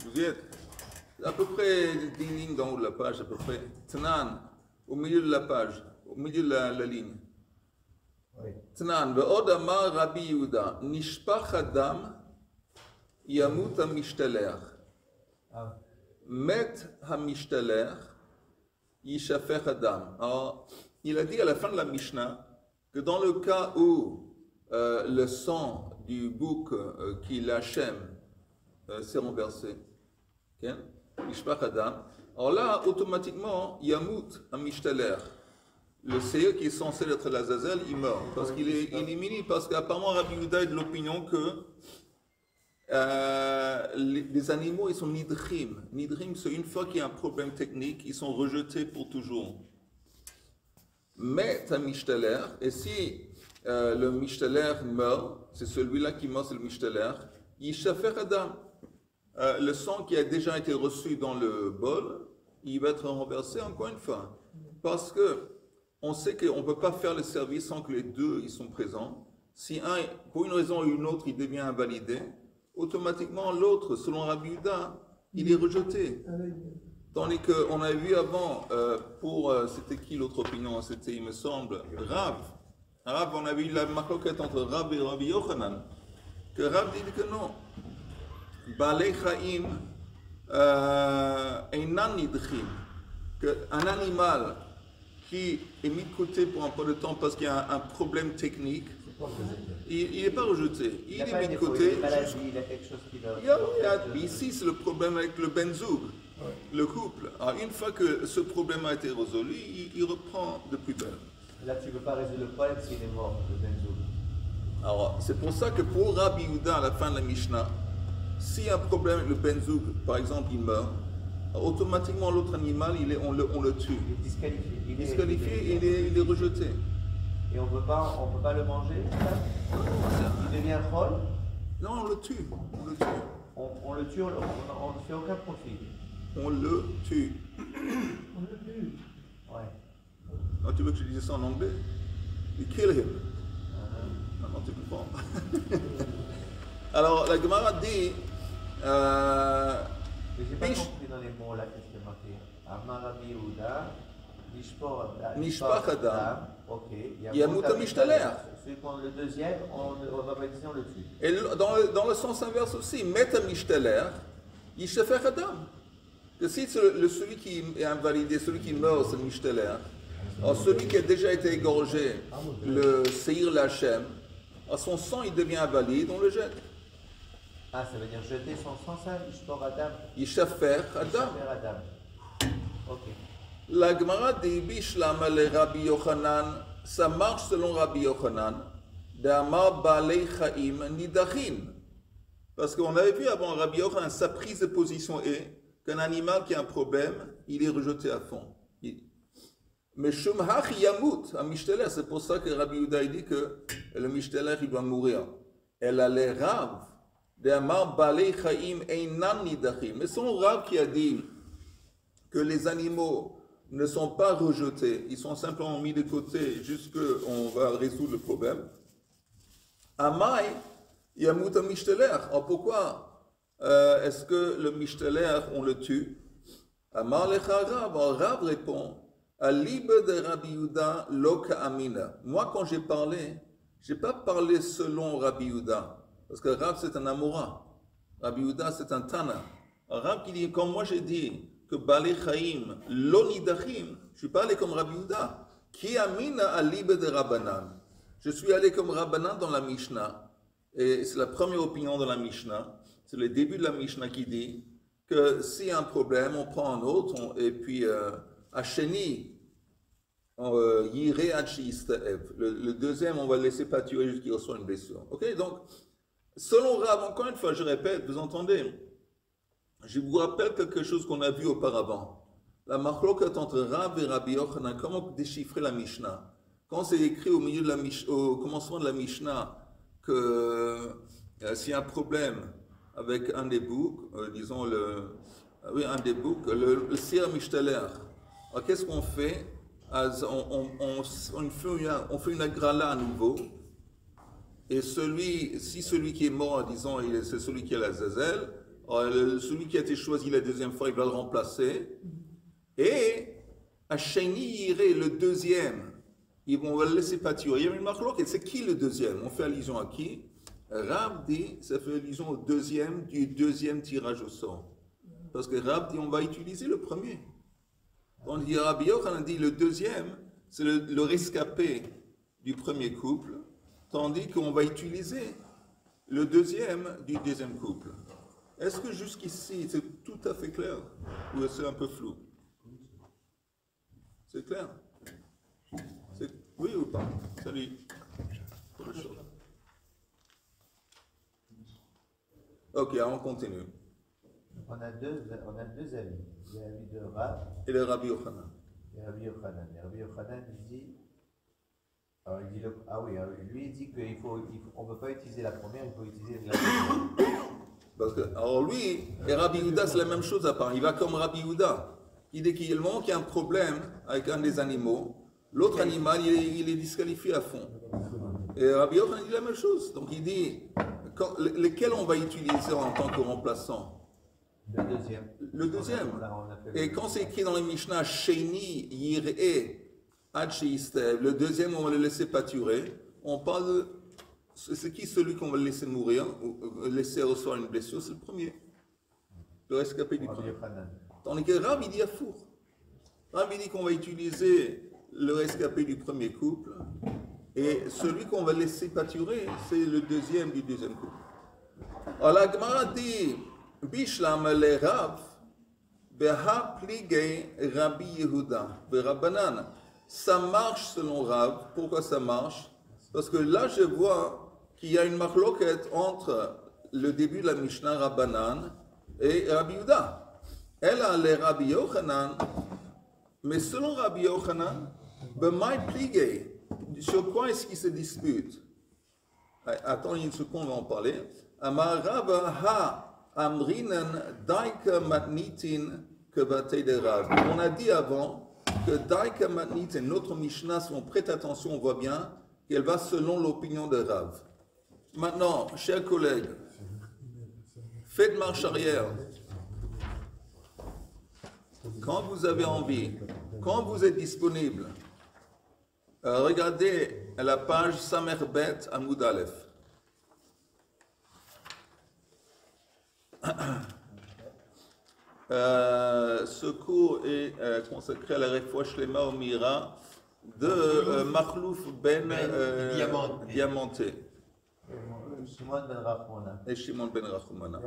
Vous y êtes à peu près 10 lignes dans haut de la page, à peu près. Tnan, au milieu de la page, au milieu de la ligne. Tnan, ve'od amar Rabbi Yehuda, nishpach adam yamut hamishtaler. Met hamishtaler, yishafech adam. Alors, il a dit à la fin de la Mishnah que dans le cas où le sang du bouc qui l'Hachem s'est renversé, okay? Yishpach adam. Alors là, automatiquement, yamut hamishtaler. Le seir qui est censé être l'Azazel, il meurt. Parce qu'il est éliminé, parce qu'apparemment Rabbi Yehuda est de l'opinion que les animaux, ils sont nidrim. Nidrim, c'est une fois qu'il y a un problème technique, ils sont rejetés pour toujours. Mais un mishtaler, et si le mishtaler meurt, c'est celui-là qui meurt, c'est le mishtaler, yishafer adam. Le sang qui a déjà été reçu dans le bol, il va être renversé encore une fois. Parce que on sait qu'on ne peut pas faire le service sans que les deux ils sont présents. Si un, pour une raison ou une autre, il devient invalidé, automatiquement l'autre, selon Rabbi Yehuda, il est rejeté. Tandis qu'on a vu avant, c'était qui l'autre opinion? C'était, il me semble, Rav. Rav, on avait eu la marquette entre Rav et Rabbi Yochanan. Que Rav dit que non. Balei Chaim einan nidchim. Qu'un animal qui est mis de côté pour un peu de temps parce qu'il y a un problème technique, il n'est pas rejeté. Il est mis de côté. Il a quelque chose qui va... Ici, c'est le problème avec le benzoug, le couple. Alors, une fois que ce problème a été résolu, il reprend de plus belle. Là, tu ne peux pas résoudre le problème s'il est mort, le benzoug. Alors, c'est pour ça que pour Rabbi Yehuda, à la fin de la Mishnah, s'il y a un problème avec le benzoug, par exemple, il meurt, automatiquement l'autre animal, on le tue. Il est disqualifié. Il est rejeté. Et on ne peut pas le manger, il devient troll. Non, on le tue. On le tue, on ne fait aucun profit. On le tue. Ouais. Ah, tu veux que je dise ça en anglais? You kill him. Non, tu comprends. Alors, la Gemara dit... Mais j'ai pas compris dans les mots là, qu'est-ce qui est marqué. Amar Rabbi Yehuda, Nishpach adam. Ok. Yamut hamishtaler. Le deuxième, on va baptiser, on le tue. Et dans le sens inverse aussi, Met hamishtaler, yishafech adam. Que si celui qui est invalidé, celui qui meurt, c'est le mishtaler. Alors celui qui a déjà été égorgé, le seir l'Hachem, à son sang il devient invalide, on le jette. Ah, ça veut dire jeter son sang, ça, Yishpor Adam. Yishafer Adam. Ok. La Gemara dit Bishlam le Rabbi Yochanan, ça marche selon Rabbi Yochanan, d'Amar Balei Chaim Nidachin. Parce qu'on avait vu avant Rabbi Yochanan, sa prise de position est qu'un animal qui a un problème, il est rejeté à fond. Mais Shumhach Yamut, un mishtaler, c'est pour ça que Rabbi Yehuda dit que le mishtaler il doit mourir. Elle a les Rav. Mais son Rav qui a dit que les animaux ne sont pas rejetés, ils sont simplement mis de côté jusqu'on va résoudre le problème. Amai yamut mishtaler. Alors pourquoi est-ce que le mishtaler on le tue? Amar lecha Rav. Rav répond à l'ib de Rabbi Yehuda lo ka'amina. Moi quand j'ai pas parlé selon Rabbi Yehuda. Parce que Rav c'est un Amora, Rabbi Yehuda c'est un Tana. Rav qui dit, comme moi j'ai dit que Balei Chaim, lo nidachim, je suis pas allé comme Rabbi Yehuda. Ki amina alibe de Rabbanan. Je suis allé comme Rabbanan dans la Mishnah. Et c'est la première opinion de la Mishnah. C'est le début de la Mishnah qui dit que s'il y a un problème, on prend un autre, et puis Hacheni, Yireh Hachi Istaev. Le deuxième, on va le laisser pâturer jusqu'à qu'il reçoit une blessure. Ok, donc. Selon Rav, encore une fois, je répète, vous entendez, je vous rappelle quelque chose qu'on a vu auparavant. La marloquette entre Rav et Rabbi Yochanan, comment déchiffrer la Mishnah? Quand c'est écrit au commencement de la Mishnah que s'il y a un problème avec un des boucs, disons un des boucs, le seir mishtaler, alors qu'est-ce qu'on fait? On fait une agrala à nouveau. Et si celui qui est mort, disons, c'est celui qui est l'Azazel, Celui qui a été choisi la deuxième fois, il va le remplacer. Et Hacheni irait le deuxième. On va le laisser pâturer. Il y a une marque, c'est qui le deuxième? On fait allusion à qui? Rab dit, ça fait allusion au deuxième du deuxième tirage au sort. Parce que Rab dit, on va utiliser le premier. On dit, Rabbi Yochanan dit, le deuxième, c'est le rescapé du premier couple, tandis qu'on va utiliser le deuxième du deuxième couple. Est-ce que jusqu'ici, c'est tout à fait clair? Ou c'est un peu flou? C'est clair? Oui ou pas? Salut. Ok, on continue. On a deux avis. Il y a l'avis de Rab Et le Rabbi Yochanan. et Rabbi Yochanan. Et Rabbi Yochanan, il dit... Alors, lui, il dit qu'on ne peut pas utiliser la première, il faut utiliser la deuxième. Parce que, alors lui, et Rabbi Yehuda, c'est la même chose à part. Il va comme Rabbi Yehuda. Il dit qu'il y a un problème avec un des animaux. L'autre animal, il est disqualifié à fond. Et Rabbi Yochanan dit la même chose. Donc il dit, lesquels on va utiliser en tant que remplaçant? Le deuxième. Le deuxième. Et quand c'est écrit dans les Mishnah, Sheni Yir'e Ad Sheistev, le deuxième, on va le laisser pâturer. On parle de... C'est qui celui qu'on va laisser mourir, ou laisser recevoir une blessure? C'est le premier. Le rescapé du premier. Tandis que Rab, il dit à four. Rab, il dit qu'on va utiliser le rescapé du premier couple, et celui qu'on va laisser pâturer, c'est le deuxième du deuxième couple. Alors la Gemara dit, Bishlam le Rav, Beha plige Rabbi Yehuda, Berabbanan. Ça marche selon Rav. Pourquoi ça marche? Parce que là, je vois qu'il y a une marloquette entre le début de la Mishnah Rabbanan et Rabbi Yehuda. Elle a les Rabbi Yochanan, mais selon Rabbi Yochanan, B'mai plige, sur quoi est-ce qu'ils se disputent? Attends une seconde, on va en parler. Amar Rav ha amrinan daika matnitin que batei de Rav. On a dit avant que daika matnitin, notre Mishnah, si on prête attention, on voit bien qu'elle va selon l'opinion de Rav. Maintenant, chers collègues, faites marche arrière. Quand vous avez envie, quand vous êtes disponible, regardez la page Samerbet Amoud Aleph. Ce cours est consacré à la Refoua Shlema au Mira de Makhlouf Ben Diamanté. Shimon Ben Rachmana. Et Shimon Ben Rachmana.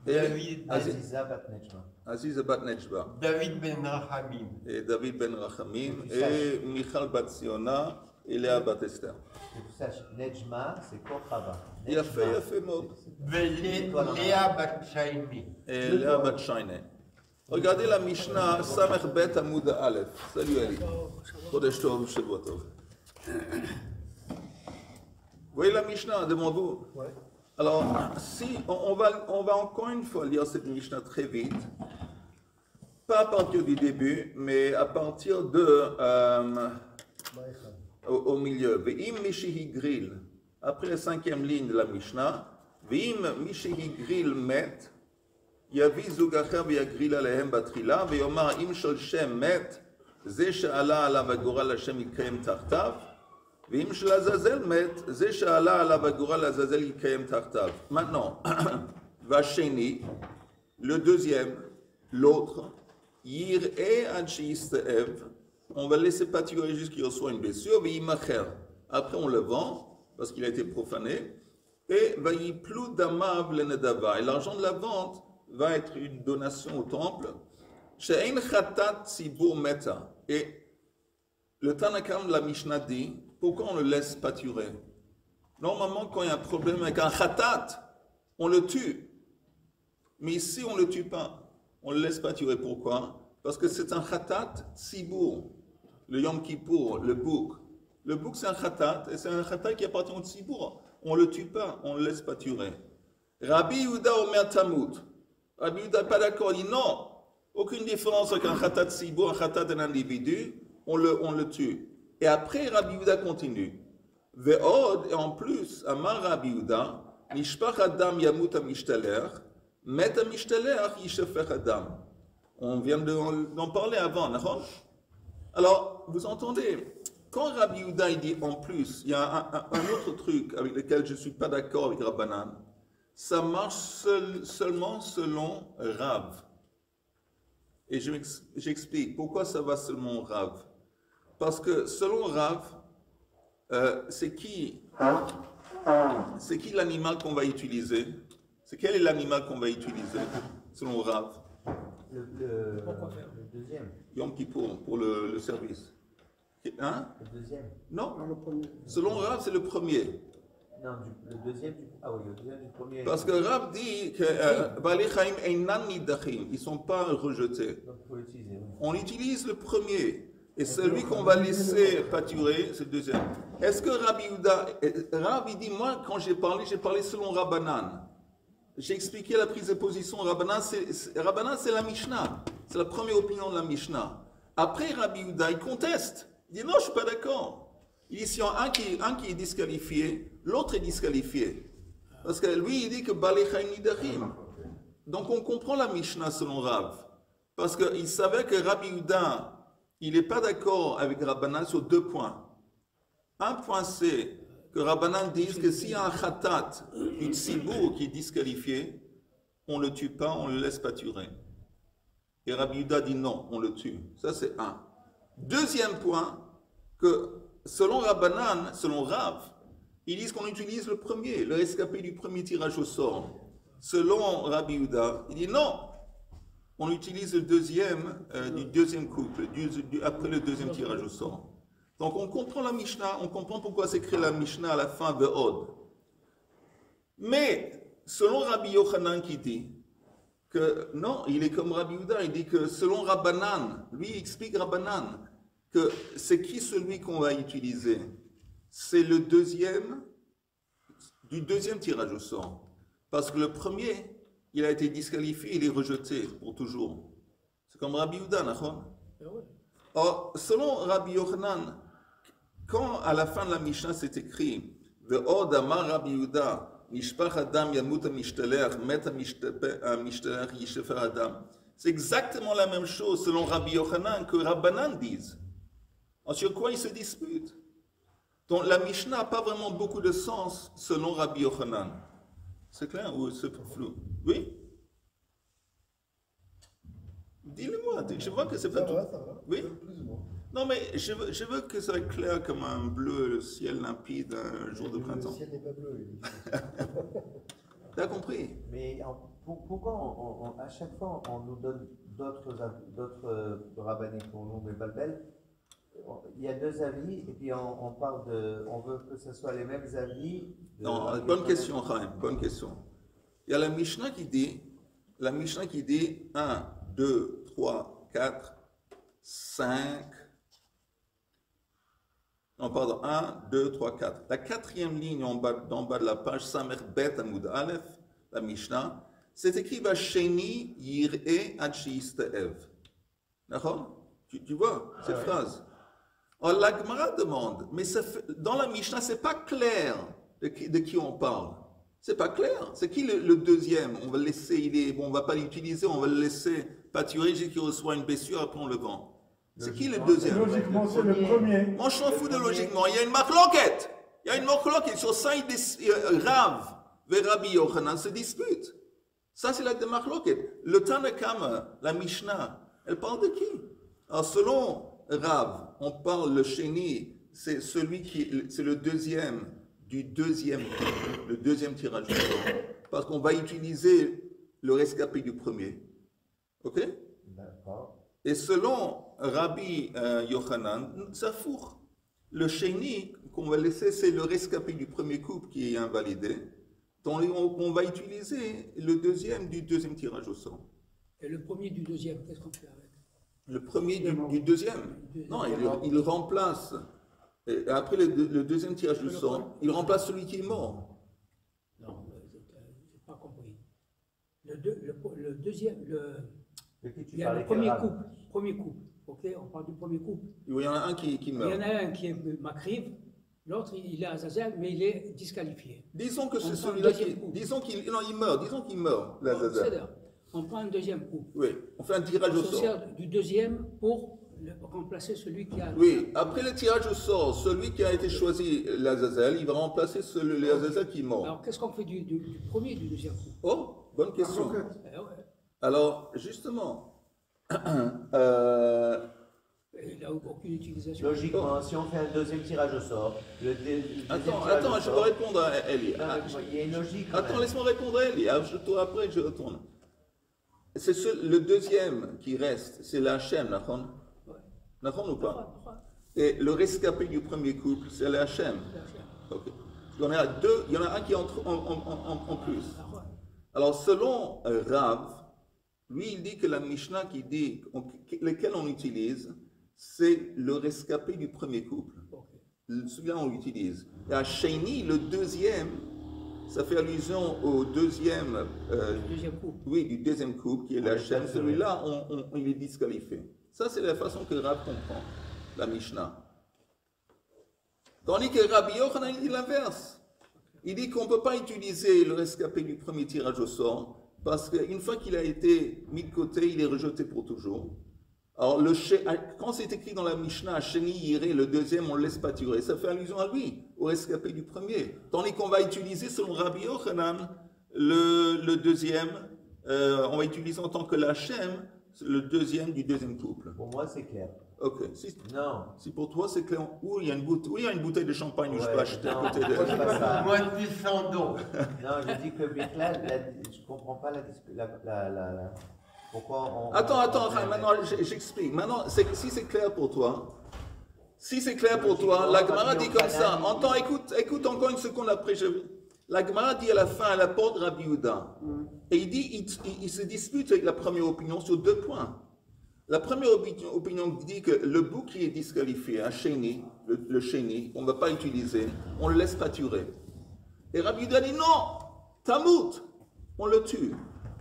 David Aziza Bat Nejma. Aziza Bat Nejma. David Ben Rachamim. Et David Ben Rachamim. Et Michal Bat Siona. Et Léa Bat Esther. Que tu saches, Nejma, c'est Kochava. Il a fait mot. Léa Bat Shaini. Et Léa Bat Shaini. Regardez la Mishnah, Samer Bet Amoud Aleph. Salut Ali. Kodesh Tov, Shavua Tov. Vous voyez la Mishnah devant vous? Alors, si on va encore une fois lire cette Mishnah très vite, pas à partir du début, mais à partir de au milieu. Ve'im Mishihi Gril, après la cinquième ligne de la Mishnah, Ve'im Mishihi Gril met, Yavi Zugacher ve'yagril alehem batrila, ve'yomar im shel Shem met, ze she'ala alav agoral Hashem yikayem tartav, ve'im shel Azazel met, ze she'ala alav agoral Azazel yikayem tartav. Maintenant, Vasheni, le deuxième, l'autre, Yir'e ad she'iste'ev, on va laisser pâturer jusqu'il reçoit une blessure, ve'imacher. Après on le vend, parce qu'il a été profané, et va'yiplu damav lenedava. Et l'argent de la vente va être une donation au temple. She'ein chatat tzibur meta. Et le Tanakam de la Mishnah dit, pourquoi on le laisse pâturer? Normalement, quand il y a un problème avec un chatat, on le tue. Mais ici, on ne le tue pas. On le laisse pâturer. Pourquoi? Parce que c'est un chatat tzibur. Le Yom Kippour, le bouc. Le bouc, c'est un khatat, et c'est un khatat qui appartient au tzibur. On ne le tue pas, on ne le laisse pas tuer. Rabbi Yehuda Omer Tamut. Rabbi Yehuda n'est pas d'accord, il dit non. Aucune différence avec un khatat tzibur, un khatat d'un individu, on le tue. Et après, Rabbi Yehuda continue. Ve'od, et en plus, Amar Rabbi Yehuda, Mishpach Adam Yamut Amishtaler, Meta mishtalech yishafech adam. On vient d'en parler avant, d'accord? Alors, vous entendez, quand Rabbi Yehuda il dit en plus, il y a un autre truc avec lequel je ne suis pas d'accord avec Rabbanan, ça marche seulement selon Rav. Et j'explique pourquoi ça va selon Rav. Parce que selon Rav, c'est qui l'animal qu'on va utiliser? Quel est l'animal qu'on va utiliser selon Rav? Le deuxième. Yom Kippour, pour le service. Hein? Le deuxième. Non, selon Rav, c'est le premier. Non, le deuxième le deuxième du premier. Parce que Rav dit que Balei Chaim einan nidachim, ils ne sont pas rejetés. Donc, il faut l'utiliser. Oui. On utilise le premier. Et celui qu'on va laisser pâturer, c'est le deuxième. Est-ce que Rabbi Yehuda, Rav, il dit, moi, quand j'ai parlé selon Rabbanan. J'ai expliqué la prise de position. Rabbanan, c'est la Mishnah. C'est la première opinion de la Mishnah. Après, Rabbi Yehuda, il conteste. Il dit, non, je ne suis pas d'accord. Il dit, si un qui est disqualifié, l'autre est disqualifié. Parce que lui, il dit que Balei Chaim Nidachim. Donc, on comprend la Mishnah selon Rav. Parce qu'il savait que Rabbi Yehuda, il n'est pas d'accord avec Rabbanan sur 2 points. Un point, c'est que Rabbanan dise que s'il y a un khatat, une tzibour qui est disqualifié, on ne le tue pas, on le laisse pâturer. Et Rabbi Yehuda dit non, on le tue. Ça, c'est un. Deuxième point, que selon Rabbanan, selon Rav, ils disent qu'on utilise le premier, le rescapé du premier tirage au sort. Selon Rabbi Yehuda, il dit non, on utilise le deuxième du deuxième couple, après le deuxième tirage au sort. Donc on comprend la Mishnah, on comprend pourquoi c'est écrit la Mishnah à la fin de Od. Mais selon Rabbi Yochanan qui dit que non, il est comme Rabbi Yehuda, il dit que selon Rabbanan, lui explique Rabbanan, que c'est qui celui qu'on va utiliser? C'est le deuxième du deuxième tirage au sort. Parce que le premier, il a été disqualifié, il est rejeté pour toujours. C'est comme Rabbi Yehuda, d'accord? Or, selon Rabbi Yochanan, quand à la fin de la Mishnah c'est écrit Ve'od amar Rabbi Yehuda mishpach adam yamut mishtalech met mishtalech yishefer adam, c'est exactement la même chose selon Rabbi Yochanan que Rabbanan disent. Alors, sur quoi ils se disputent? Donc la Mishnah n'a pas vraiment beaucoup de sens selon Rabbi Yochanan. C'est clair ou c'est flou? Oui? Dis-le-moi, je vois que c'est pas tout. Ça va. Oui? Plus ou moins. Non, mais je veux que ça soit clair comme un bleu, le ciel limpide, un jour de printemps. Le ciel n'est pas bleu. T'as compris? Mais pourquoi à chaque fois on nous donne d'autres rabbiniques pour nous, mais Balbel, il y a 2 avis et puis on veut que ce soit les mêmes avis. Non, bonne question, Chaim, bonne question. Il y a la Mishnah qui dit 1, 2, 3, 4, 5. Non, pardon, 1, 2, 3, 4. La 4e ligne en bas de la page, Samer Bet Amoud Aleph, la Mishnah, c'est écrit Vasheni Yir'e Ad Sheyistaev. D'accord? Tu vois cette phrase? Alors la Gemara demande, mais dans la Mishnah, c'est pas clair de qui on parle. C'est pas clair. C'est qui le deuxième? On va le laisser, on va pas l'utiliser, on va le laisser pâturer jusqu'à qu'il reçoit une blessure, après on le vend. C'est qui le deuxième? Logiquement, c'est le premier. Moi, je m'en fous de logiquement. Il y a une marloquette. Il y a une marloquette. Sur ça, Rav et Rabbi Yochanan se disputent. Ça, c'est la marloquette. Le Tanakama, la Mishnah, elle parle de qui? Alors, selon Rav, on parle le Sheni, c'est c'est le deuxième du deuxième tirage au sort. Parce qu'on va utiliser le rescapé du premier. Ok? D'accord. Et selon Rabbi Yochanan, ça fourre. Le Sheni qu'on va laisser, c'est le rescapé du premier couple qui est invalidé. Donc on va utiliser le deuxième du deuxième tirage au sort. Et le premier du deuxième, qu'est-ce qu'on fait avec? Le premier du deuxième? Non, il remplace. Et après le deuxième tirage au sort, il remplace celui qui est mort. Non, j'ai pas compris. Le deuxième, il y a le premier couple, ok? On parle du premier couple. Il y en a un qui Il y meurt. en a un qui est Makriv L'autre, il est Azazel, mais il est disqualifié. Disons que On c'est prend celui-là le deuxième qui... coup. Disons qu'il meurt. Disons qu'il meurt, l'Azazel. C'est-à-dire, on prend un deuxième coup. Oui, on fait un tirage On au se sort. sert du deuxième pour remplacer celui qui a... Oui, après le tirage au sort, celui qui a été choisi, l'Azazel, il va remplacer l'Azazel qui est mort. Alors, qu'est-ce qu'on fait du premier et du deuxième coup? Oh, bonne question. Ouais. Alors, justement, Il n'a aucune utilisation. Logiquement, si on fait un deuxième tirage au sort, le deuxième attends, tirage au je sort- peux répondre à Eli. Non, mais il y a une logique. quand Attends, même. laisse-moi répondre à Eli. Après, je retourne. C'est le deuxième qui reste, c'est la Hachem, Nachon? Nachon ou pas? Et le rescapé du premier couple, c'est la Hachem. Ok. Il y en a deux, il y en a un qui entre en plus. Alors, selon Rav, lui, il dit que la Mishnah qui dit, lequel on utilise, c'est le rescapé du premier couple. Celui-là, on l'utilise. Et à Sheni, le deuxième, ça fait allusion au deuxième, Deuxième coup. oui, du deuxième couple, qui est la Hachem. Celui-là, il est disqualifié. Ça, c'est la façon que Rav comprend la Mishnah. Tandis que Rabbi Yochanan, il dit l'inverse. Il dit qu'on ne peut pas utiliser le rescapé du premier tirage au sort, parce qu'une fois qu'il a été mis de côté, il est rejeté pour toujours. Alors, quand c'est écrit dans la Mishnah, Sheni Yireh, le deuxième, on ne le laisse pas tuer. Ça fait allusion à lui, au rescapé du premier. Tandis qu'on va utiliser, selon Rabbi Yochanan, le deuxième, on va utiliser en tant que l'Hachem, le deuxième du deuxième couple. Pour moi, c'est clair. Ok. Non. Si pour toi c'est clair, où il y a une bouteille de champagne où je Ouais, peux acheter à non, côté de. c'est pas ça. Moi, je dis sans dos. Non, je dis que Bichlal, je comprends pas pourquoi on... Attends, Chaim, maintenant j'explique. Maintenant, si c'est clair pour toi, la Gemara dit comme ça. Entends, écoute encore une seconde après. La Gemara dit à la fin, elle apporte Rabbi Yehuda. Et il dit, il se dispute avec la première opinion sur deux points. La première opinion dit que le bouc qui est disqualifié, un chéni, le chéni, on ne va pas utiliser, on ne le laisse pas tuer. Et Rabbi Yehuda dit non, tamout, on le tue.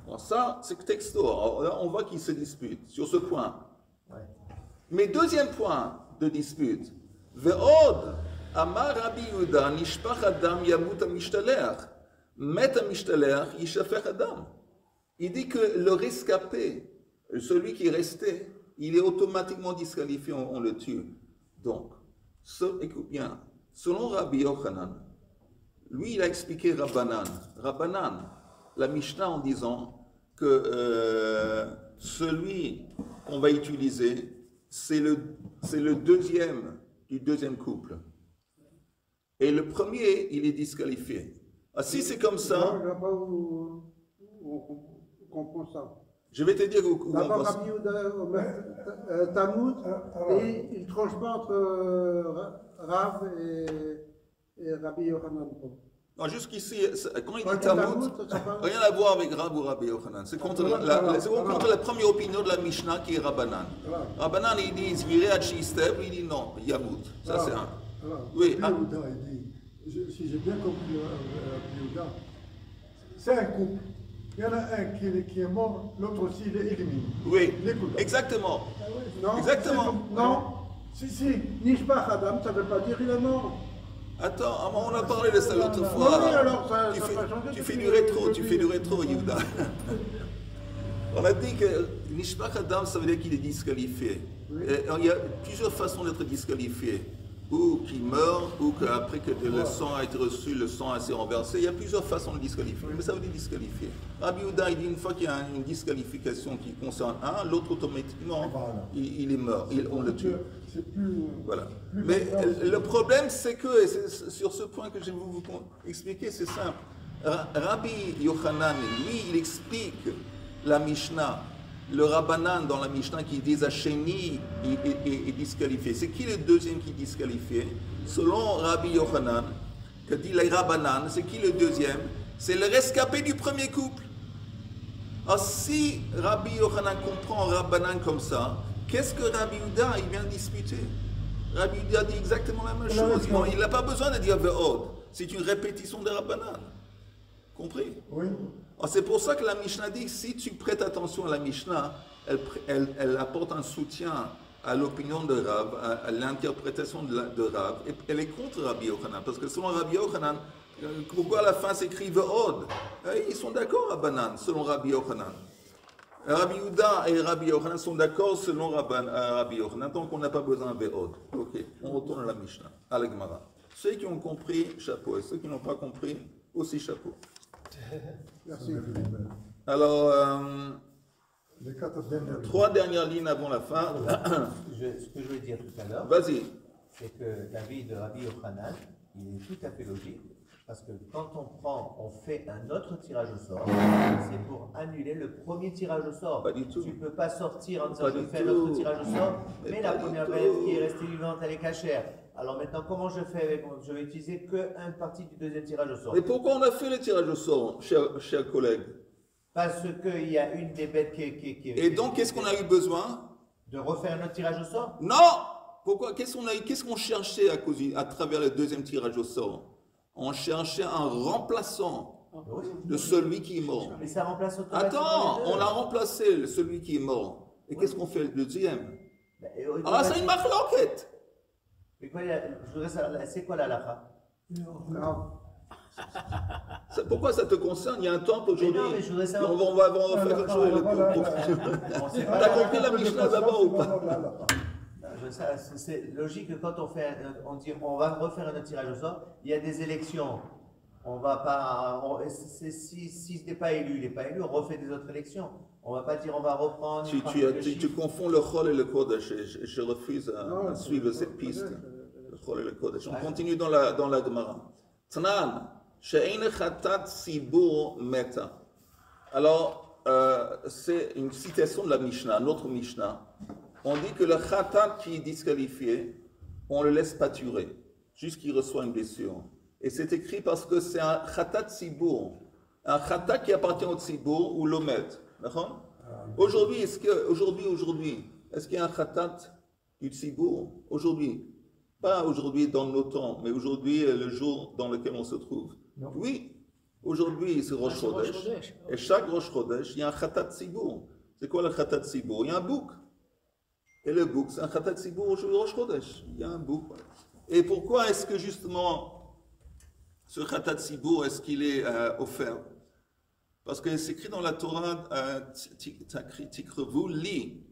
Alors ça, c'est texto. Alors là, on voit qu'ils se disputent sur ce point. Ouais. Mais deuxième point de dispute, ve'od amar Rabbi Yehuda nishpach adam yamut amishtaler, met amishtaler yishafech adam. Il dit que le rescapé, celui qui est resté, il est automatiquement disqualifié, on le tue. Donc, écoute bien, selon Rabbi Yochanan, lui il a expliqué Rabbanan, la Mishnah en disant que celui qu'on va utiliser, c'est le deuxième du deuxième couple. Et le premier, il est disqualifié. Ah, si c'est comme ça, Je ne vois pas où on comprend ça. je vais te dire où on D'abord, pense. Rabbi Yehuda, Tamout, et il ne tranche pas entre Rav et Rabbi Yochanan. Non, jusqu'ici, quand il Ouais, dit Tamout, Tamout, ça parle- rien à voir avec Rab ou Rabbi Yochanan. C'est contre la première opinion de la Mishnah qui est Rabbanan. Voilà. Rabbanan, il dit Yireh ad Shistev, il dit non, Yamut. Ça, c'est un. Voilà. Oui, Rabbi Yehuda, il dit, si j'ai bien compris Rabbi Yehuda, c'est un couple. Il y en a un qui est mort, l'autre aussi il est éliminé. oui, Les couples. exactement. Non, Exactement. c'est tout. Non, si, Nishbach Adam, ça ne veut pas dire il est mort. Attends, on a parlé de ça l'autre Non, fois. oui, alors, ça tu va fais, changer tu depuis fais du le- rétro, le tu début. fais du rétro, Yehuda. On a dit que Nishbach Adam, ça veut dire qu'il est disqualifié. Et il y a plusieurs façons d'être disqualifié. Ou qu'il meurt, ou qu'après que le sang a été reçu, le sang s'est renversé. Il y a plusieurs façons de disqualifier, mais ça veut dire disqualifier. Rabbi Yehuda, il dit une fois qu'il y a une disqualification qui concerne un, l'autre automatiquement, Voilà. il est mort, on le tue. C'est plus. Voilà. plus Mais facile. le problème, c'est que, et c'est sur ce point que je vais vous expliquer, c'est simple. Rabbi Yochanan, lui, il explique la Mishnah, le Rabbanan dans la Mishnah qui dit Hacheni est disqualifié. C'est qui le deuxième qui est disqualifié? Selon Rabbi Yochanan, que dit les Rabbanan, c'est qui le deuxième? C'est le rescapé du premier couple. Alors si Rabbi Yochanan comprend Rabbanan comme ça, qu'est-ce que Rabbi Yehuda il vient disputer? Rabbi Yehuda dit exactement la même chose. Bon, il n'a pas besoin de dire Ve'od. C'est une répétition de Rabbanan. Compris? Oui. Alors, c'est pour ça que la Mishnah dit que si tu prêtes attention à la Mishnah, elle apporte un soutien à l'opinion de Rav, à l'interprétation de Rav, et elle est contre Rabbi Yochanan, parce que selon Rabbi Yochanan, pourquoi à la fin s'écrit Ve'od? Ils sont d'accord à Banan, selon Rabbi Yochanan. Rabbi Yehuda et Rabbi Yochanan sont d'accord selon Rabbi Yochanan, donc on n'a pas besoin de Ve'od. Ok, on retourne à la Mishnah, à la Gemara. Ceux qui ont compris, chapeau, et ceux qui n'ont pas compris, aussi chapeau. Merci. Alors, Les 4 dernières. 3 dernières lignes avant la fin. Ce que je voulais dire tout à l'heure, Vas-y. c'est que l'avis de Rabbi Yochanan, il est tout à fait logique, parce que quand on fait un autre tirage au sort, c'est pour annuler le premier tirage au sort. Pas du tout. Tu ne peux pas sortir en disant Pas je du fais un tout. autre tirage au sort, Mais mais pas la du première tout. bête qui est restée vivante, elle est cachère. Alors maintenant, comment je fais avec Je vais utiliser qu'une partie du deuxième tirage au sort. Mais pourquoi on a fait le tirage au sort, chers collègues? Parce qu'il y a une des bêtes qui Et donc, qu'est-ce qu'on a eu besoin? de refaire un autre tirage au sort. Non! Pourquoi? Qu'est-ce qu'on cherchait à travers le deuxième tirage au sort? On cherchait un remplaçant Oui. de celui qui est mort. Mais ça remplace automatiquement Attends, les deux. on a remplacé celui qui est mort. Et qu'est-ce qu'on fait le deuxième? Ben, Ah, c'est une marloquette! Mais quoi, je voudrais savoir, c'est quoi la halakha? Pourquoi ça te concerne? Il y a un temple aujourd'hui. Mais non, mais je voudrais savoir- On va faire quelque chose. T'as compris la Mishnah d'abord ou pas? C'est logique que quand on dit on va refaire un autre tirage au sort, il y a des élections. On va pas. Si ce n'est pas élu, il n'est pas élu, on refait des autres élections. On va pas dire on va reprendre. Tu confonds le Chol et le Kodesh. Je refuse à suivre cette piste. Le Chol et le Kodesh. On continue dans la Gemara. Tnan, she'ein chatat sibur meta. Alors, c'est une citation de la Mishnah, notre Mishnah. On dit que le khatat qui est disqualifié, on le laisse pâturer, jusqu'il reçoit une blessure. Et c'est écrit parce que c'est un khatat sibur, un khatat qui appartient au tzibur ou l'omet. D'accord? Aujourd'hui, est-ce qu'il y a un khatat du tzibur? Aujourd'hui. Pas aujourd'hui dans nos temps, mais aujourd'hui, le jour dans lequel on se trouve. Non. Oui, aujourd'hui, c'est Rosh c'est Rosh Chodesh. Chodesh. Et chaque Rosh Chodesh, il y a un khatat sibur. C'est quoi le khatat sibur? Il y a un bouc. Et le bouc, c'est un khatat sibur au Rosh Chodesh. Il y a un bouc. Et pourquoi est-ce que justement, ce khatat sibur, est-ce qu'il est offert? Parce que c'est écrit dans la Torah, Tikrevu li.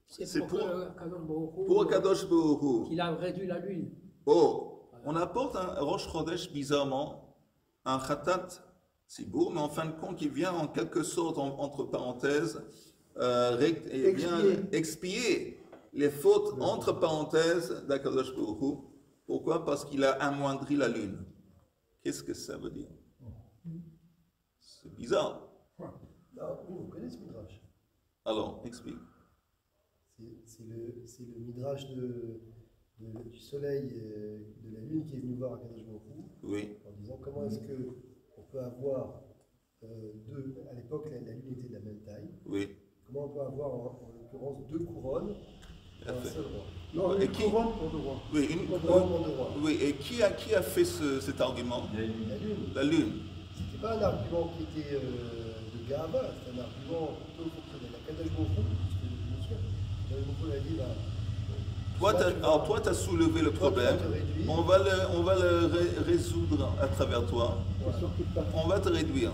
C'est pour Kadosh Baruch Hu. Il a réduit la lune. Oh, on apporte un Rosh Chodesh bizarrement, un Khatat Sibur, mais en fin de compte, il vient en quelque sorte, entre parenthèses, expier les fautes, entre parenthèses, d'Akadosh Baruch Hu. Pourquoi? Parce qu'il a amoindri la lune. Qu'est-ce que ça veut dire? C'est bizarre. On connaît ce midrash. Alors, explique. C'est le midrash du soleil et de la lune qui est venu voir Akadosh Baruch Hu Oui. en disant comment est-ce qu'on peut avoir deux, à l'époque la lune était de la même taille, Oui. comment on peut avoir en l'occurrence deux couronnes pour un seul roi. Non, Et une qui- couronne pour deux rois. Oui, Une couronne pour deux rois. oui. Et qui a fait cet argument? La lune, La lune. c'était pas un argument qui était de Gava, c'était un argument plutôt fonctionnel. Akadosh Baruch Hu, parce que je me souviens, Akadosh Baruch Hu a dit Toi, tu as soulevé le problème. On va le résoudre à travers toi. C'est sûr qu'il t'a- On va te réduire.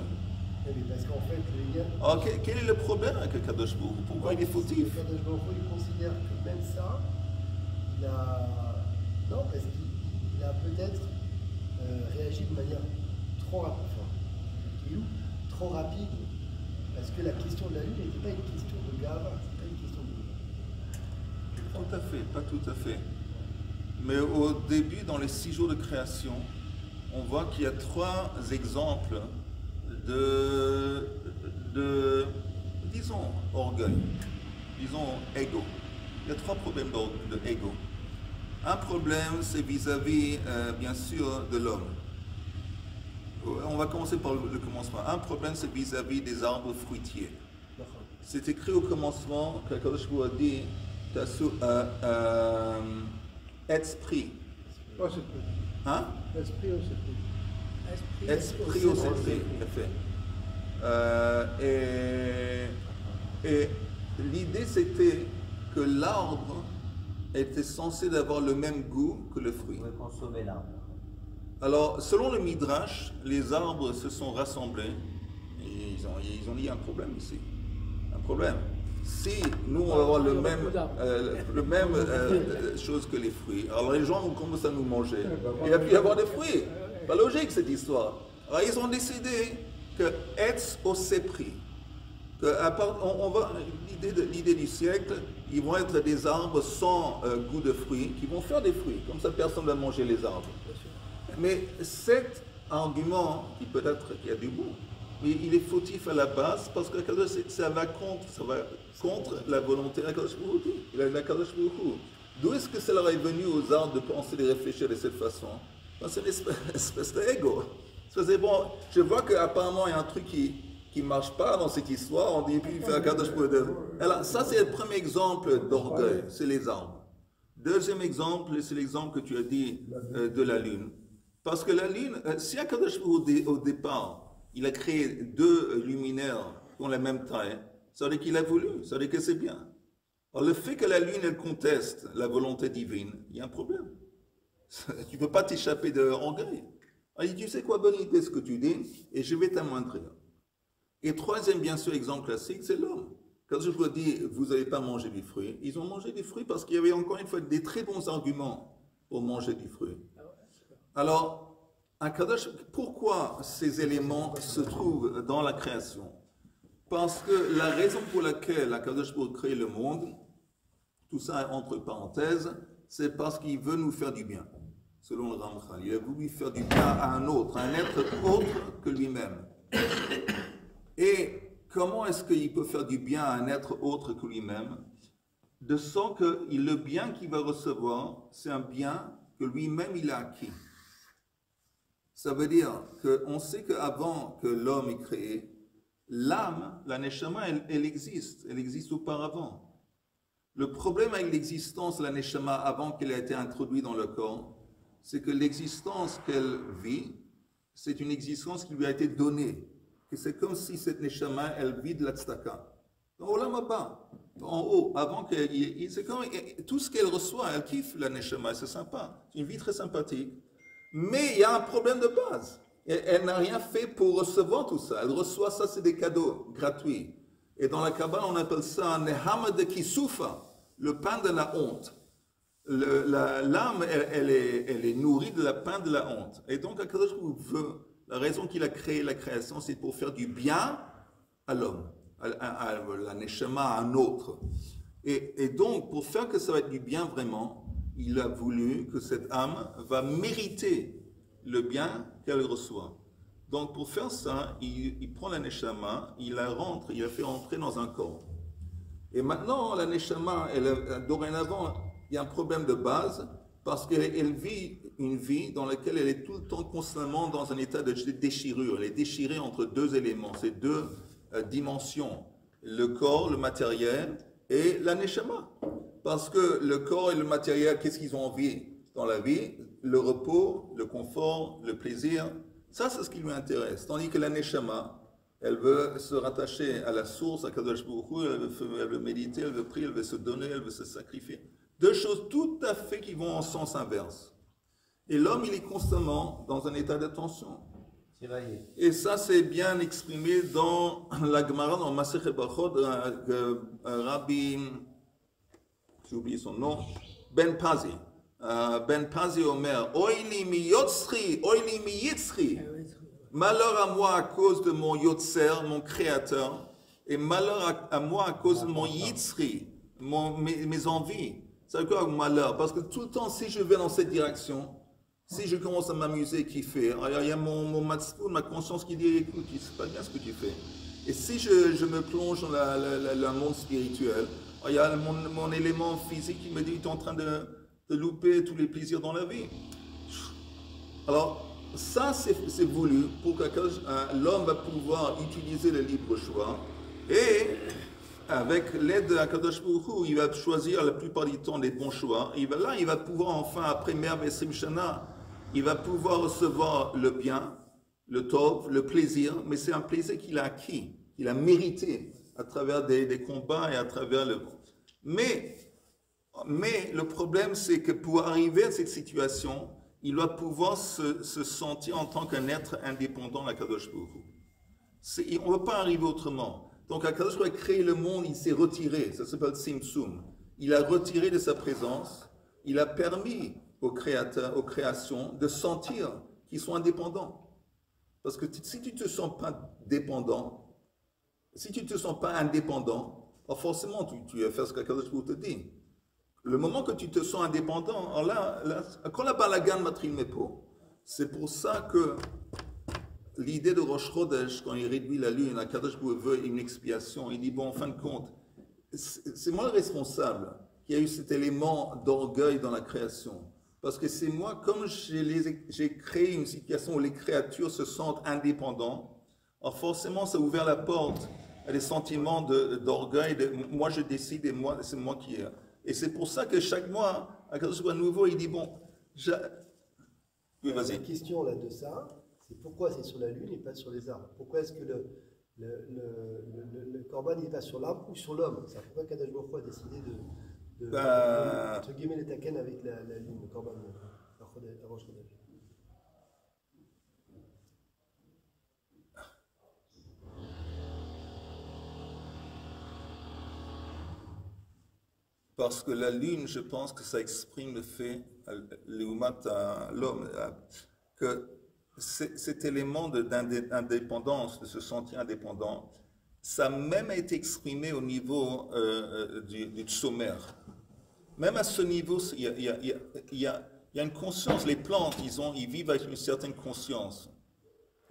mais parce qu'en fait, il y a Alors, quel est le problème avec le Kadosh Baruch Hu? Pourquoi il est fautif? Kadosh Baruch Hu, il considère que même ça, il a. Non, parce qu'il a peut-être réagi de manière trop rapide. Enfin, trop rapide, parce que la question de la lune n'était pas une question de Gava, c'est pas une question de. Tout à fait, pas tout à fait. Mais au début, dans les 6 jours de création, on voit qu'il y a 3 exemples de disons, orgueil, disons, ego. Il y a 3 problèmes de ego. Un problème, c'est vis-à-vis, bien sûr, de l'homme. On va commencer par le commencement. Un problème, c'est vis-à-vis des arbres fruitiers. C'est écrit au commencement qu'Akadosh Baruch Hu a dit esprit. Oh, c'est plus. Hein? L'esprit, oh, c'est plus. Esprit au esprit, il a fait. Et l'idée c'était que l'arbre était censé avoir le même goût que le Vous fruit. pouvez consommer l'arbre. Alors, selon le Midrash, les arbres se sont rassemblés et ils ont dit il y a un problème ici. Un problème. Si nous on va avoir le même chose que les fruits, alors les gens vont commencer à nous manger. Il va plus y avoir de fruits. Pas logique cette histoire. Alors ils ont décidé que Etz au Sepri, l'idée du siècle, ils vont être des arbres sans goût de fruits, qui vont faire des fruits. Comme ça, personne ne va manger les arbres. Mais cet argument, qui peut-être qu'il y a du bon, mais il est fautif à la base parce que ça va contre la volonté de l'Akadosh Baruch Hu. D'où est-ce que ça leur est venu aux arbres de penser, de réfléchir de cette façon? C'est une espèce d'ego. Bon, je vois qu'apparemment il y a un truc qui ne marche pas dans cette histoire, on dit puis il fait Akadosh Baruch Hu. Alors ça c'est le premier exemple d'orgueil, c'est les arbres. Deuxième exemple, c'est l'exemple que tu as dit de la lune. Parce que la lune, si Akadosh Baruch Hu au départ, il a créé deux luminaires qui ont la même taille, ça veut dire qu'il a voulu, ça veut dire que c'est bien. Alors le fait que la lune, elle conteste la volonté divine, il y a un problème. Tu ne peux pas t'échapper de orgueil. Alors il dit, tu sais quoi, bonne idée ce que tu dis, et je vais t'amoindrir. Et troisième, bien sûr, exemple classique, c'est l'homme. Quand je vous dis, vous n'allez pas manger du fruit, ils ont mangé du fruit parce qu'il y avait encore une fois des très bons arguments pour manger du fruit. Alors, pourquoi ces éléments se trouvent dans la création? Parce que la raison pour laquelle Akadosh Baruch Hu crée le monde, tout ça entre parenthèses, c'est parce qu'il veut nous faire du bien, selon le Ramchal. Il a voulu faire du bien à un autre, à un être autre que lui-même. Et comment est-ce qu'il peut faire du bien à un être autre que lui-même? De sorte que le bien qu'il va recevoir, c'est un bien que lui-même il a acquis. Ça veut dire qu'on sait qu'avant que l'homme est créé, l'âme, la neshama, elle existe auparavant. Le problème avec l'existence de la neshama avant qu'elle ait été introduite dans le corps, c'est que l'existence qu'elle vit, c'est une existence qui lui a été donnée. Que c'est comme si cette neshama, elle vit de la tzedaka. Dans Olam Haba, en haut, avant qu'elle... C'est comme tout ce qu'elle reçoit, elle kiffe la neshama, c'est sympa. C'est une vie très sympathique. Mais il y a un problème de base. Elle n'a rien fait pour recevoir tout ça. Elle reçoit ça, c'est des cadeaux gratuits. Et dans la Kabbale, on appelle ça un nehama de kisufa, le pain de la honte. L'âme, elle est nourrie de la pain de la honte. Et donc, Akadosh Baruch Hu veut, la raison qu'il a créé la création, c'est pour faire du bien à l'homme, à la neshama, à un autre. Et donc, pour faire que ça va être du bien vraiment, il a voulu que cette âme va mériter le bien qu'elle reçoit. Donc pour faire ça, il prend la neshama, il la fait rentrer dans un corps. Et maintenant, la neshama, dorénavant, il y a un problème de base parce qu'elle vit une vie dans laquelle elle est tout le temps constamment dans un état de déchirure. Elle est déchirée entre deux éléments, ces deux dimensions, le corps, le matériel et la neshama. Parce que le corps et le matériel, qu'est-ce qu'ils ont envie dans la vie? Le repos, le confort, le plaisir. Ça, c'est ce qui lui intéresse. Tandis que la neshama, elle veut se rattacher à la source, à Kadosh Baruch Hu, elle veut méditer, elle veut prier, elle veut se donner, elle veut se sacrifier. Deux choses tout à fait qui vont en sens inverse. Et l'homme, il est constamment dans un état de tension. Et ça, c'est bien exprimé dans la Gemara, dans Masechet Brachot, Rabbi... j'ai oublié son nom, Ben Pazi. Ben Pazi Omer, Oili mi yotzri, oili mi yitzri. Malheur à moi à cause de mon yotzer, mon créateur, et malheur à moi à cause de mon yitzri, mes envies. Ça veut dire quoi malheur? Parce que tout le temps, si je vais dans cette direction, si je commence à m'amuser, kiffer, il y a mon matzpoun, ma conscience qui dit, écoute, c'est pas bien ce que tu fais. Et si je me plonge dans le monde spirituel, il y a mon élément physique qui me dit, tu es en train de louper tous les plaisirs dans la vie. Alors, ça c'est voulu pour que l'homme va pouvoir utiliser le libre choix et avec l'aide de Akadosh Baruch Hu, il va choisir la plupart du temps les bons choix. Et il va pouvoir enfin, après Merv et Simshana, il va pouvoir recevoir le bien, le tov, le plaisir, mais c'est un plaisir qu'il a acquis, qu'il a mérité à travers des combats et à travers le... Mais Mais le problème, c'est que pour arriver à cette situation, il doit pouvoir se sentir en tant qu'un être indépendant à Kadosh Baruch Hu. On ne va pas arriver autrement. Donc, Kadosh Baruch Hu a créé le monde, il s'est retiré. Ça s'appelle Tzimtzum. Il a retiré de sa présence. Il a permis aux créateurs, aux créations, de sentir qu'ils sont indépendants. Parce que si tu ne te sens pas dépendant, si tu ne te sens pas indépendant, alors forcément, tu vas faire ce qu'Akadosh Baruch Hu te dit. Le moment que tu te sens indépendant, alors là, quand la balagan matrine mes peaux, c'est pour ça que l'idée de Rosh Chodesh, quand il réduit la lune, Akadosh Baruch Hu veut une expiation, il dit, bon, en fin de compte, c'est moi le responsable qui a eu cet élément d'orgueil dans la création. Parce que c'est moi, comme j'ai créé une situation où les créatures se sentent indépendants, alors forcément, ça a ouvert la porte à des sentiments d'orgueil, moi je décide et moi, c'est moi qui ai. Et c'est pour ça que chaque mois, à nouveau, il dit, bon, oui, vas-y. La question là de ça, c'est pourquoi c'est sur la lune et pas sur les arbres? Pourquoi est-ce que le corban il va sur l'arbre ou sur l'homme? C'est pourquoi Kadosh Baruch Hu a décidé de entre guillemets les taken avec la lune, le corban, la Rosh Chodesh. Parce que la lune, je pense que ça exprime le fait, l'homme, que cet élément d'indépendance, de se sentir indépendant, ça a même été exprimé au niveau du sommaire. Même à ce niveau, il y a une conscience. Les plantes, ils vivent avec une certaine conscience.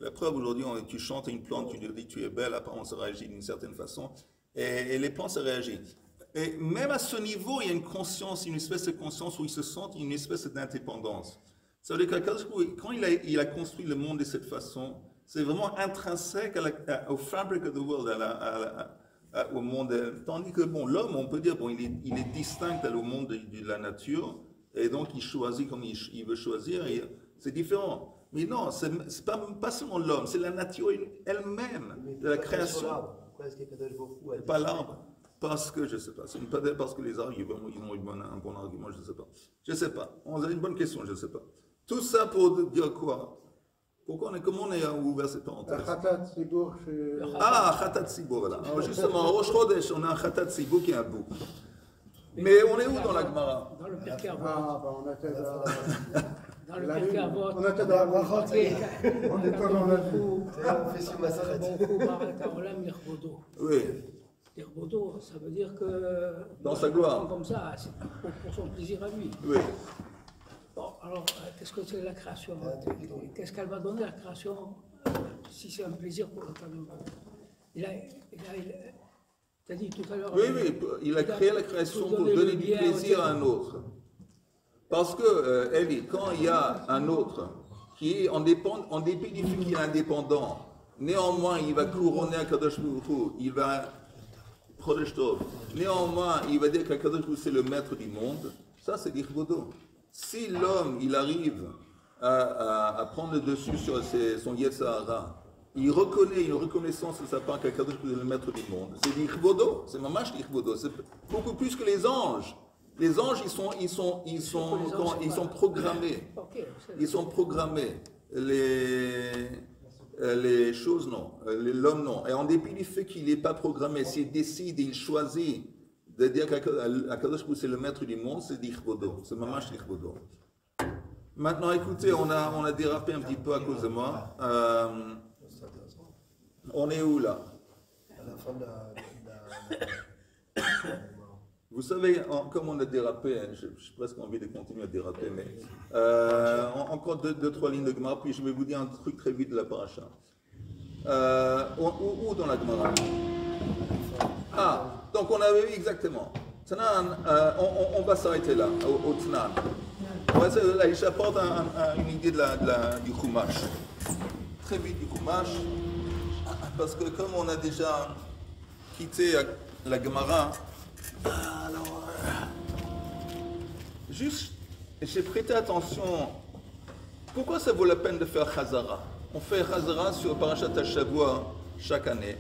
La preuve, aujourd'hui, tu chantes à une plante, tu lui dis tu es belle, apparemment ça réagit d'une certaine façon, et les plantes, ça réagit. Et même à ce niveau, il y a une conscience, une espèce de conscience où ils se sentent une espèce d'indépendance. Ça veut dire que quand il a construit le monde de cette façon, c'est vraiment intrinsèque au fabric of the world, au monde. Tandis que bon, l'homme, on peut dire, bon, il est distinct au monde de la nature, et donc il choisit comme il veut choisir, et c'est différent. Mais non, c'est pas seulement l'homme, c'est la nature elle-même de la création. Pourquoi est-ce que Kadosh Baruch Hu a Pas l'arbre. Parce que, je ne sais pas, c'est peut-être parce que les arbres, ils ont eu un bon argument, je ne sais pas. Je ne sais pas, on a une bonne question, je ne sais pas. Tout ça pour dire quoi? Comment on est ouvert cette parenthèse? Khatat Sibour. Ah, Khatat Sibour, voilà. Alors justement, Rosh Chodesh, on a un Khatat Sibour qui est un bout. Mais on est où dans la Gemara? Dans le Pirkei Avot. Ah, bah on était dans. Dans le Pirkei Avot. On était dans la brachot. On était dans la vie. on fait sur Maseret. Oui. L'Irbodo, ça veut dire que. Dans sa gloire. Comme ça, c'est pour son plaisir à lui. Oui. Bon, alors, qu'est-ce que c'est la création? Qu'est-ce qu'elle va donner la création si c'est un plaisir pour le famille? Tu as dit tout à l'heure. Oui, il a créé la création pour donner du plaisir à un autre. Parce que, Eli, quand il y a un autre qui est en dépit du fait qu'il est indépendant, néanmoins, il va couronner un Kadosh Baruch Hu, il va. Néanmoins, il va dire qu'Akadosh Baruch Hu c'est le maître du monde. Ça, c'est l'Irbodo. Si l'homme, il arrive à prendre le dessus sur son Yetzirah, il reconnaît une reconnaissance de sa part qu'Akadosh Baruch Hu est le maître du monde. C'est l'Irbodo. C'est mamash l'Irbodo. C'est beaucoup plus que les anges. Les anges, ils sont programmés. Ils sont programmés. Les choses, non. L'homme, non. Et en dépit du fait qu'il n'est pas programmé, s'il décide, il choisit de dire qu'Akadosh Baruch Hu c'est le maître du monde, c'est l'Ichbodo. C'est mamash l'Ichbodo. Maintenant, écoutez, on a dérapé un petit peu à cause de moi. On est où là? À la fin de Vous savez, comme on a dérapé, j'ai presque envie de continuer à déraper, mais encore deux, trois lignes de Gemara, puis je vais vous dire un truc très vite de la paracha. Où dans la Gemara? Ah, donc on avait vu exactement. Tanan, on va s'arrêter là, au Tanan. Là, j'apporte une idée du Chumash. Très vite du Chumash, parce que comme on a déjà quitté la Gemara, alors, juste, j'ai prêté attention. Pourquoi ça vaut la peine de faire Chazara? On fait Chazara sur Parashat HaShavua chaque année.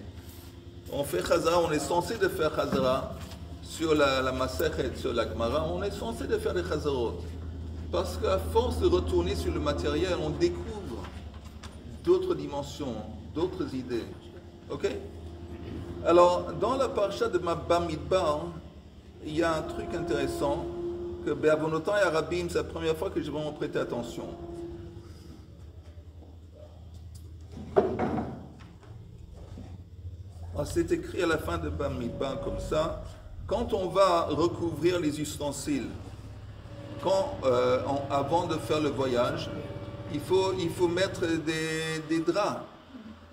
On fait Chazara, on est censé de faire Chazara sur la Masechet, sur la Gemara, on est censé de faire des chazarot. Parce qu'à force de retourner sur le matériel, on découvre d'autres dimensions, d'autres idées. Ok? Alors, dans la parasha de Bamidbar, il y a un truc intéressant que Be'avonotan et Arabim, c'est la première fois que j'ai vraiment prêté attention. C'est écrit à la fin de Bamidbar comme ça. Quand on va recouvrir les ustensiles, avant de faire le voyage, il faut mettre des draps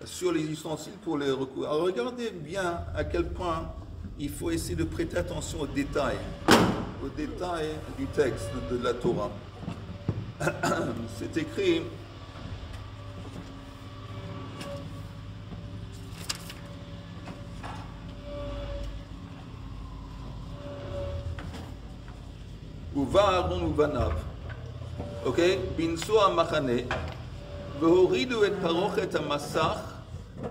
sur les ustensiles pour les recouvrir. Alors regardez bien à quel point il faut essayer de prêter attention aux détails du texte de la Torah. C'est écrit Uva Aaron uvanav, ok? Binso amachane, vehoridu et parochet amasach,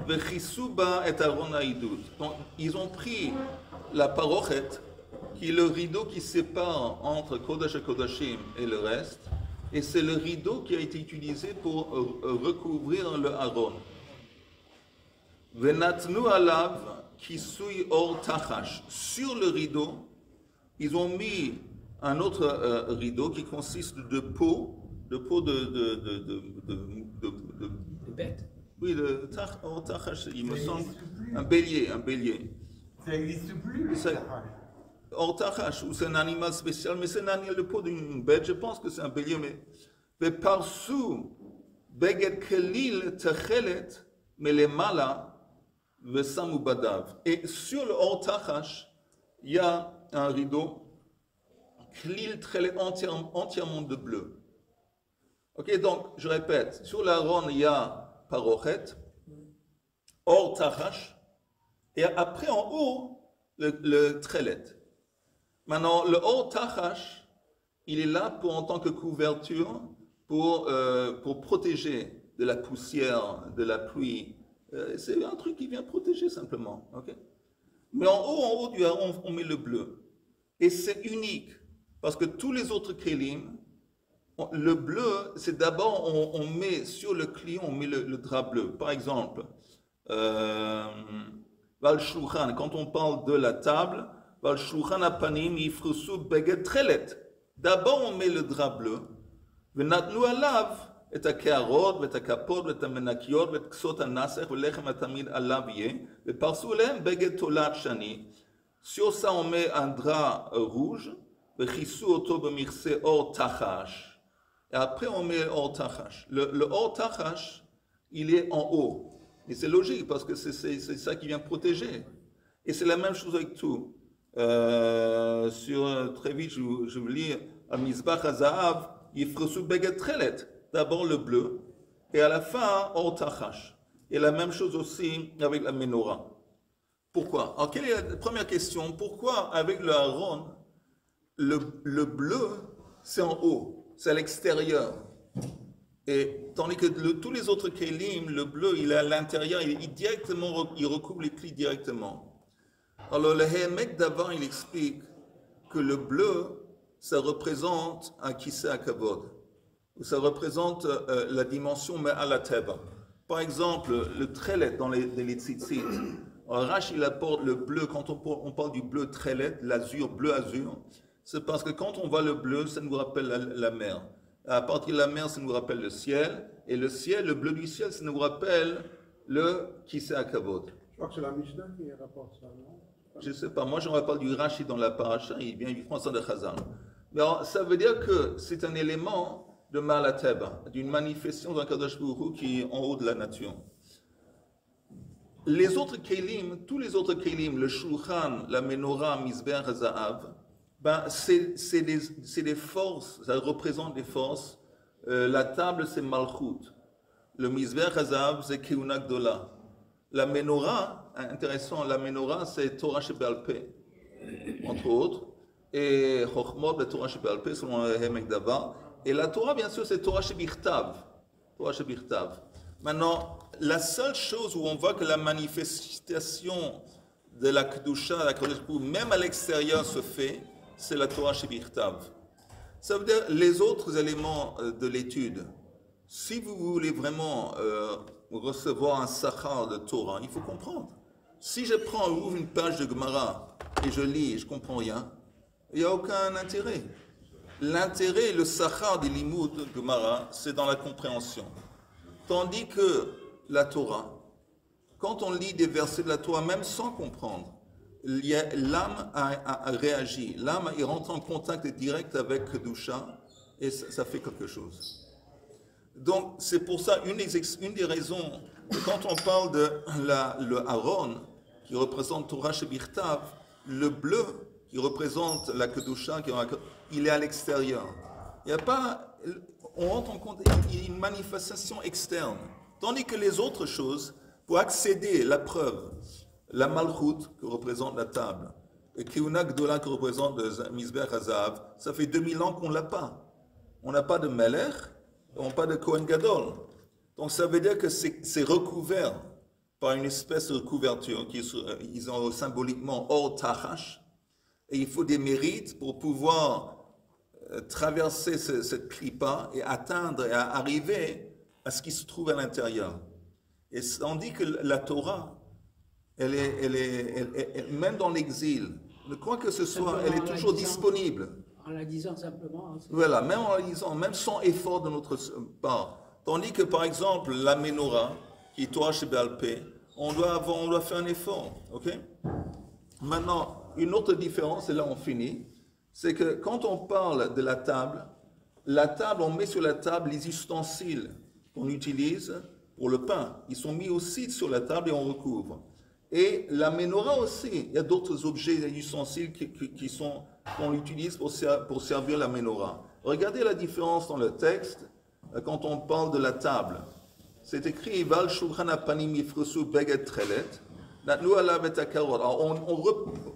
vechisu ba et Aaron haidut. Donc ils ont pris la parochet, qui est le rideau qui sépare entre Kodesh et Kodashim et le reste, et c'est le rideau qui a été utilisé pour recouvrir le Aaron. Venatnu alav kisui or tachash. Sur le rideau, ils ont mis un autre rideau qui consiste de peau de bête. Oui, or tachash, il me semble, un bélier. Ça n'existe plus, le tachash. Or tachash, c'est un animal spécial, mais c'est un animal de peau d'une bête, je pense que c'est un bélier, mais par-dessous, beged kelil techelet, mais les mala, vesamu badav. Et sur le or tachash, il y a un rideau, kelil techelet entièrement de bleu. Ok, donc, je répète, sur l'Aaron, il y a parochet, or tachash, et après en haut, le trelet. Maintenant, le or tachash, il est là en tant que couverture pour protéger de la poussière, de la pluie. C'est un truc qui vient protéger simplement. Okay? Mais en haut du Aaron, on met le bleu. Et c'est unique, parce que tous les autres kélim, le bleu, c'est d'abord, on met sur le kli, on met le drap bleu. Par exemple, Val Shulchan, quand on parle de la table, Val Shulchan apanim yifrusu beged trelet. D'abord, on met le drap bleu. Venatnu alav et hakeharot, et hakapot, et hamenakiot, et ksot hanasech, velechem hatamid alav yeh, et parsu lehem beged tolat shani. Sur ça, on met un drap rouge, vechisu oto b'mirse or tachash. Et après, on met or tachash. Le or tachash, il est en haut. Et c'est logique, parce que c'est ça qui vient protéger. Et c'est la même chose avec tout. Très vite, je vous lis Al-Mizbach HaZahav, Yifrosu Beged Trelet. D'abord le bleu, et à la fin, Or Tachash. Et la même chose aussi avec la menorah. Pourquoi? Alors, quelle est la première question? Pourquoi, avec le Aaron, le bleu, c'est en haut, c'est à l'extérieur? Et tandis que tous les autres kélim, le bleu, il est à l'intérieur, il recouvre les clés directement. Alors le Hémek d'avant, il explique que le bleu, ça représente un kissé à kavod. Ça représente la dimension Me'al HaTeva. Par exemple, le trelet dans les tzitzit. Rashi, il apporte le bleu, quand on parle du bleu trelet, l'azur, bleu azur, c'est parce que quand on voit le bleu, ça nous rappelle la mer. À partir de la mer, ça nous rappelle le ciel. Et le ciel, le bleu du ciel, ça nous rappelle le kissé à kavod. Je crois que c'est la Mishnah qui rapporte ça, non? Je ne sais pas, moi j'en parle du Rashi dans la paracha, il vient du français de Chazal. Mais alors, ça veut dire que c'est un élément de Me'al HaTeva, d'une manifestation d'un Kadosh Baruch Hu qui est en haut de la nature. Les autres kélim, tous les autres kélim, le Shulchan, la Menorah, Mizbeach HaZahav, ben, c'est des forces, ça représente des forces. La table, c'est Malchut. Le Mizbeach HaZahav, c'est Keuna Gdola. La Menorah, intéressant, la Menorah, c'est Torah Shebe'al Peh, entre autres. Et Chochmot, la Torah Shebe'al Peh, selon le Hémek d'avant. Et la Torah, bien sûr, c'est Torah Shebichtav. Torah Shebichtav. Maintenant, la seule chose où on voit que la manifestation de la Kedusha, la Kodesh Baruch Hu, même à l'extérieur se fait, c'est la Torah Shebirtav. Ça veut dire les autres éléments de l'étude. Si vous voulez vraiment recevoir un sachar de Torah, il faut comprendre. Si je ouvre une page de Gemara et je lis et je ne comprends rien, il n'y a aucun intérêt. L'intérêt, le sachar des limoud de Gemara, c'est dans la compréhension. Tandis que la Torah, quand on lit des versets de la Torah, même sans comprendre, l'âme a réagi, l'âme rentre en contact direct avec Kedusha et ça fait quelque chose. Donc c'est pour ça une des raisons, quand on parle de le Aaron, qui représente Torah Shebirtav, le bleu qui représente la Kedusha, il est à l'extérieur. Il n'y a pas, on rentre en compte, il y a une manifestation externe. Tandis que les autres choses, pour accéder à la preuve, la Malchut, qui représente la table, et Keuna Gdola, qui représente le Mizbeach Hazav, ça fait 2000 ans qu'on ne l'a pas. On n'a pas de Melech, on n'a pas de Kohen Gadol. Donc ça veut dire que c'est recouvert par une espèce de couverture, ils ont symboliquement Or Tachash, et il faut des mérites pour pouvoir traverser cette clipa et atteindre et arriver à ce qui se trouve à l'intérieur. Et tandis que la Torah, elle est même dans l'exil, quoi que ce soit, elle est toujours disponible. En la disant simplement. Voilà, même en la disant, même sans effort de notre part. Tandis que par exemple, la Menorah, qui est Torah Sheba'al Peh, on doit faire un effort. Ok? Maintenant, une autre différence, et là on finit, c'est que quand on parle de la table, on met sur la table les ustensiles qu'on utilise pour le pain. Ils sont mis aussi sur la table et on recouvre. Et la menorah aussi, il y a d'autres objets et ustensiles qu'on utilise pour servir la menorah. Regardez la différence dans le texte quand on parle de la table. C'est écrit Val Shulchan Apanim Yifresu Beged Trelet. On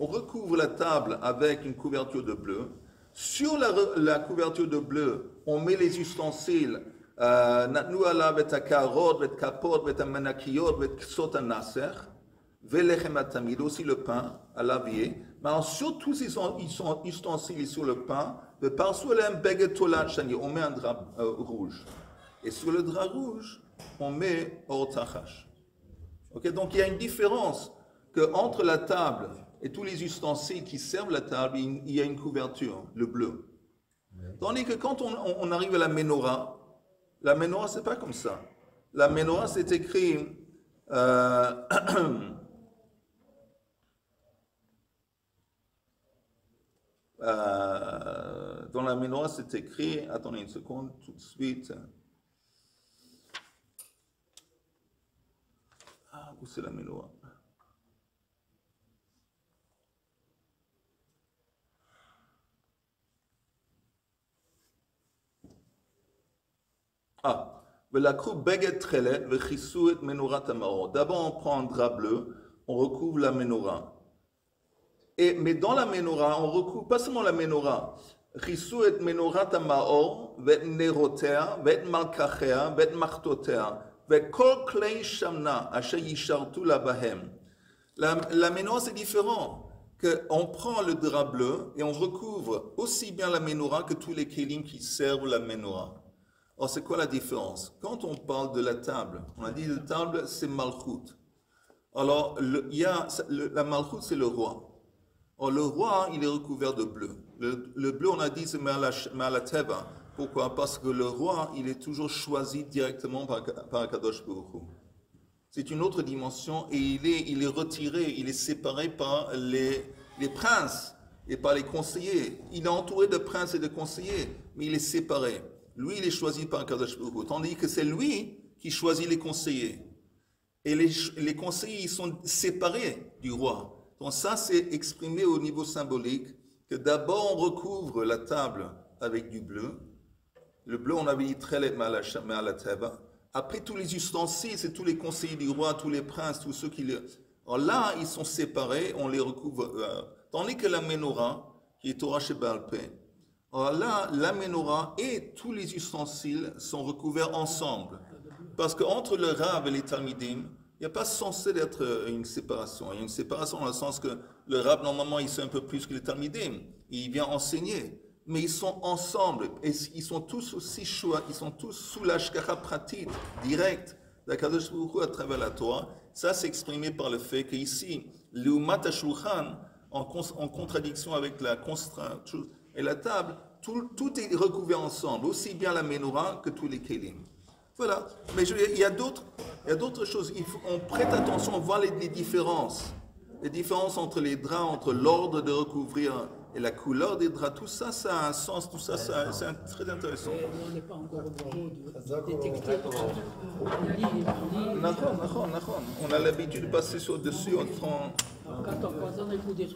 recouvre la table avec une couverture de bleu. Sur la couverture de bleu, on met les ustensiles. Natnu alav et akarot, et kapot, et amenakiyot, et ksot anaser, velechem atamid, aussi le pain à laver. Mais sur tous ces ustensiles sur le pain, on met un drap rouge. Et sur le drap rouge, on met or tachash. Okay, donc il y a une différence entre la table et tous les ustensiles qui servent la table, il y a une couverture, le bleu. Tandis que quand on arrive à la menorah, c'est pas comme ça. La menorah, c'est écrit dans la menorah, c'est écrit, attendez une seconde, tout de suite. Où c'est la menorah? D'abord, on prend un drap bleu, on recouvre la menorah. Mais dans la menorah, on recouvre pas seulement la menorah. Chisuet menorah tamaor, vet nerotea, vet malkachea, vet machtotea. La menorah, c'est différent. On prend le drap bleu et on recouvre aussi bien la menorah que tous les kélim qui servent la menorah. Alors, c'est quoi la différence? Quand on parle de la table, on a dit la table, c'est Malchut. Alors, la Malchut, c'est le roi. Alors, le roi, il est recouvert de bleu. Le bleu, on a dit, c'est Ma'alateva. Pourquoi? Parce que le roi, il est toujours choisi directement par Kadosh Baruch Hu. C'est une autre dimension et il est retiré, il est séparé par les princes et par les conseillers. Il est entouré de princes et de conseillers, mais il est séparé. Lui, il est choisi par Kadosh Baruch Hu, tandis que c'est lui qui choisit les conseillers. Et les conseillers, ils sont séparés du roi. Donc ça, c'est exprimé au niveau symbolique, que d'abord on recouvre la table avec du bleu. Le bleu, on avait dit Trelet Ma'alateva. Après, tous les ustensiles, c'est tous les conseillers du roi, tous les princes, tous ceux qui... Alors là, ils sont séparés, on les recouvre. Tandis que la menorah, qui est Torah Sheba'al Peh, alors là, la menorah et tous les ustensiles sont recouverts ensemble. Parce qu'entre le Rav et les Talmidim, Il n'y a pas censé être une séparation. Il y a une séparation dans le sens que le Rav, normalement, il sait un peu plus que les Talmidim. Il vient enseigner. Mais ils sont ensemble. Et ils sont tous aussi choix. Ils sont tous sous l'ashkacha pratique, direct, d'Akadosh Baruch Hu à travers la Torah. Ça, c'est exprimé par le fait qu'ici, l'Umat HaShulchan, en contradiction avec la contrainte et la table, tout est recouvert ensemble, aussi bien la menorah que tous les kelim. Voilà. Mais il y a d'autres choses. On prête attention, on voit les différences. Les différences entre les draps, entre l'ordre de recouvrir et la couleur des draps, tout ça, ça a un sens, tout ça, c'est très intéressant. On n'est pas encore au niveau de détecter. On a l'habitude de passer sur dessus, on prend... Quand on écoute des